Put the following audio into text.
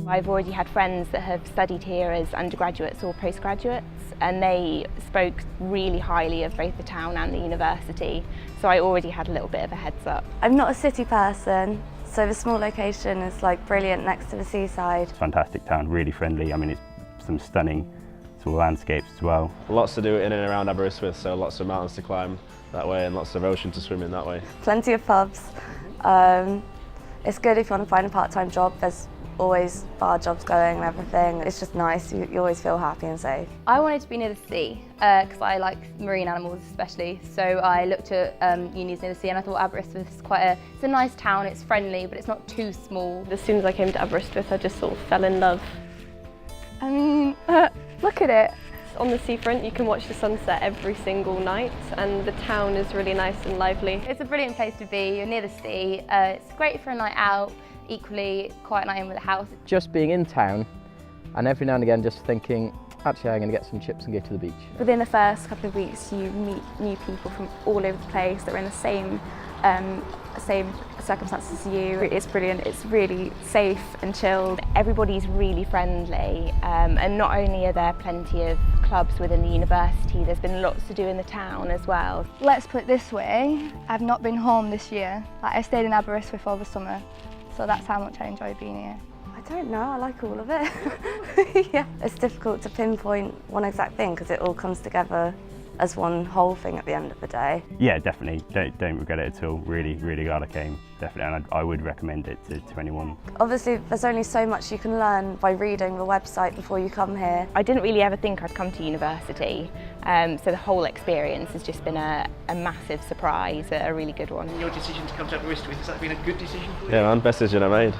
I've already had friends that have studied here as undergraduates or postgraduates, and they spoke really highly of both the town and the university, so I already had a little bit of a heads up. I'm not a city person, so the small location is like brilliant next to the seaside. Fantastic town, really friendly. I mean, it's some stunning sort of landscapes as well. Lots to do in and around Aberystwyth, so lots of mountains to climb that way and lots of ocean to swim in that way. Plenty of pubs. It's good if you want to find a part-time job. There's always bar jobs going and everything. It's just nice, you always feel happy and safe. I wanted to be near the sea because I like marine animals especially, so I looked at unis near the sea and I thought Aberystwyth is it's a nice town, it's friendly but it's not too small. As soon as I came to Aberystwyth I just sort of fell in love. I mean, look at it. On the seafront you can watch the sunset every single night and the town is really nice and lively. It's a brilliant place to be, you're near the sea, it's great for a night out, equally quiet night in with the house. Just being in town and every now and again just thinking, actually I'm going to get some chips and go to the beach. Within the first couple of weeks you meet new people from all over the place that are in the same circumstances as you. It's brilliant, it's really safe and chilled. Everybody's really friendly, and not only are there plenty of clubs within the university, there's been lots to do in the town as well. Let's put it this way, I've not been home this year. I stayed in Aberystwyth over summer, so that's how much I enjoy being here. I don't know, I like all of it. Yeah. It's difficult to pinpoint one exact thing because it all comes together as one whole thing at the end of the day. Yeah, definitely. Don't regret it at all. Really, really glad I came. Definitely, and I would recommend it to anyone. Obviously, there's only so much you can learn by reading the website before you come here. I didn't really ever think I'd come to university, so the whole experience has just been a massive surprise, a really good one. Your decision to come to Aberystwyth, has that been a good decision for you? Yeah man, best decision I made.